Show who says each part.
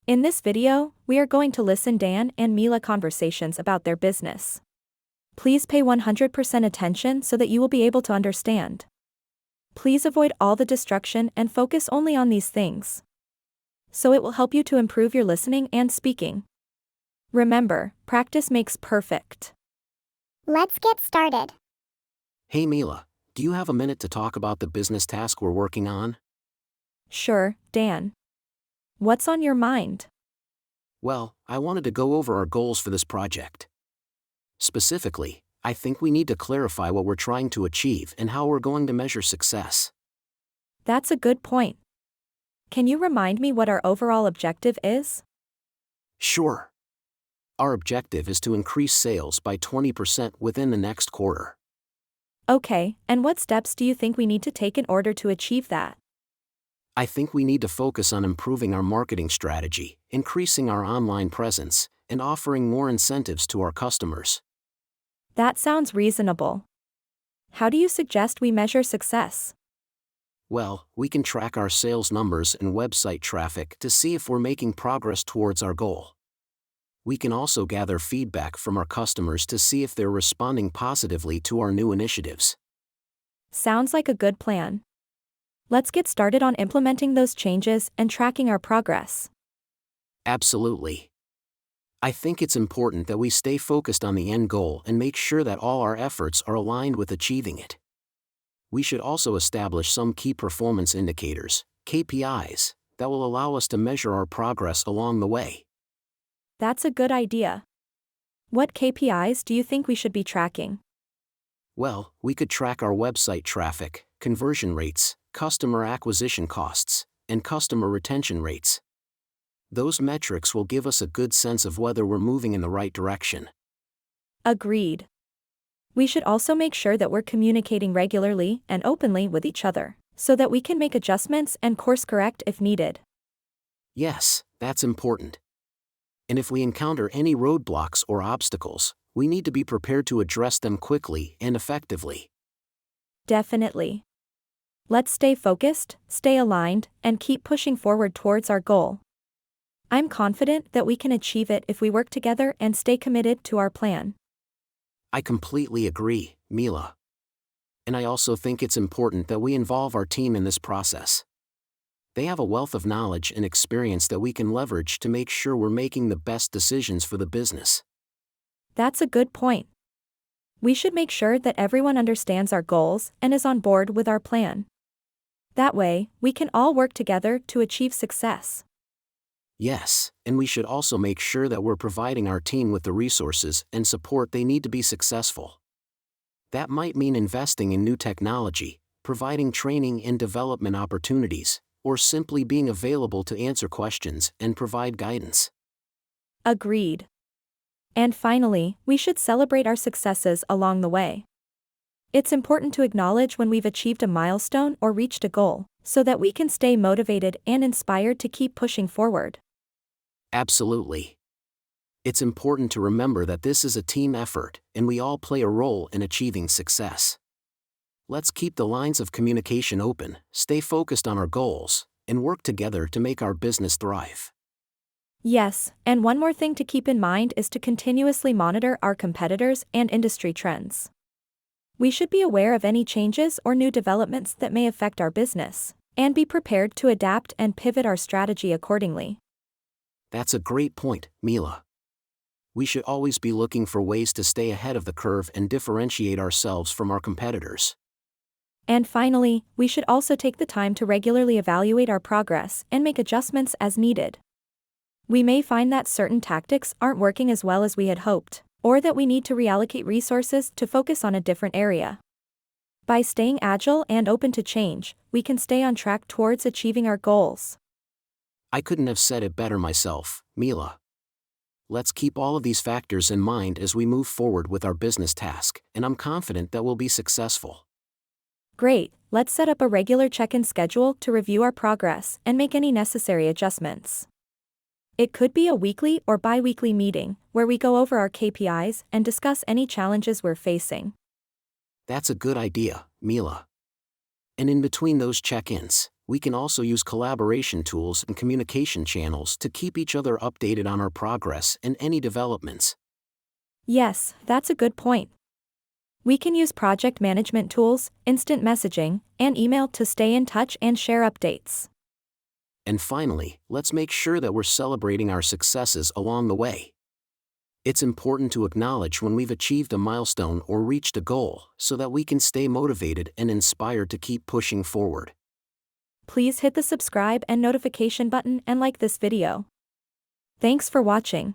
Speaker 1: In this video, we are going to listen Dan and Mila conversations about their business. Please pay 100% attention so that you will be able to understand. Please avoid all the distraction and focus only on these things. So it will help you to improve your listening and speaking. Remember, practice makes perfect.
Speaker 2: Let's get started.
Speaker 3: Hey Mila, do you have a minute to talk about the business task we're working on?
Speaker 1: Sure, Dan. What's on your mind?
Speaker 3: Well, I wanted to go over our goals for this project. Specifically, I think we need to clarify what we're trying to achieve and how we're going to measure success.
Speaker 1: That's a good point. Can you remind me what our overall objective is?
Speaker 3: Sure. Our objective is to increase sales by 20% within the next quarter.
Speaker 1: Okay, and what steps do you think we need to take in order to achieve that?
Speaker 3: I think we need to focus on improving our marketing strategy, increasing our online presence, and offering more incentives to our customers.
Speaker 1: That sounds reasonable. How do you suggest we measure success?
Speaker 3: Well, we can track our sales numbers and website traffic to see if we're making progress towards our goal. We can also gather feedback from our customers to see if they're responding positively to our new initiatives.
Speaker 1: Sounds like a good plan. Let's get started on implementing those changes and tracking our progress.
Speaker 3: Absolutely. I think it's important that we stay focused on the end goal and make sure that all our efforts are aligned with achieving it. We should also establish some key performance indicators, KPIs, that will allow us to measure our progress along the way.
Speaker 1: That's a good idea. What KPIs do you think we should be tracking?
Speaker 3: Well, we could track our website traffic, conversion rates, customer acquisition costs, and customer retention rates. Those metrics will give us a good sense of whether we're moving in the right direction.
Speaker 1: Agreed. We should also make sure that we're communicating regularly and openly with each other, so that we can make adjustments and course correct if needed.
Speaker 3: Yes, that's important. And if we encounter any roadblocks or obstacles, we need to be prepared to address them quickly and effectively.
Speaker 1: Definitely. Let's stay focused, stay aligned, and keep pushing forward towards our goal. I'm confident that we can achieve it if we work together and stay committed to our plan.
Speaker 3: I completely agree, Mila. And I also think it's important that we involve our team in this process. They have a wealth of knowledge and experience that we can leverage to make sure we're making the best decisions for the business.
Speaker 1: That's a good point. We should make sure that everyone understands our goals and is on board with our plan. That way, we can all work together to achieve success.
Speaker 3: Yes, and we should also make sure that we're providing our team with the resources and support they need to be successful. That might mean investing in new technology, providing training and development opportunities, or simply being available to answer questions and provide guidance.
Speaker 1: Agreed. And finally, we should celebrate our successes along the way. It's important to acknowledge when we've achieved a milestone or reached a goal, so that we can stay motivated and inspired to keep pushing forward.
Speaker 3: Absolutely. It's important to remember that this is a team effort, and we all play a role in achieving success. Let's keep the lines of communication open, stay focused on our goals, and work together to make our business thrive.
Speaker 1: Yes, and one more thing to keep in mind is to continuously monitor our competitors and industry trends. We should be aware of any changes or new developments that may affect our business, and be prepared to adapt and pivot our strategy accordingly.
Speaker 3: That's a great point, Mila. We should always be looking for ways to stay ahead of the curve and differentiate ourselves from our competitors.
Speaker 1: And finally, we should also take the time to regularly evaluate our progress and make adjustments as needed. We may find that certain tactics aren't working as well as we had hoped, or that we need to reallocate resources to focus on a different area. By staying agile and open to change, we can stay on track towards achieving our goals.
Speaker 3: I couldn't have said it better myself, Mila. Let's keep all of these factors in mind as we move forward with our business task, and I'm confident that we'll be successful.
Speaker 1: Great, let's set up a regular check-in schedule to review our progress and make any necessary adjustments. It could be a weekly or bi-weekly meeting, where we go over our KPIs and discuss any challenges we're facing.
Speaker 3: That's a good idea, Mila. And in between those check-ins, We can also use collaboration tools and communication channels to keep each other updated on our progress and any developments.
Speaker 1: Yes, that's a good point. We can use project management tools, instant messaging, and email to stay in touch and share updates.
Speaker 3: And finally, let's make sure that we're celebrating our successes along the way. It's important to acknowledge when we've achieved a milestone or reached a goal so that we can stay motivated and inspired to keep pushing forward.
Speaker 1: Please hit the subscribe and notification button and like this video. Thanks for watching.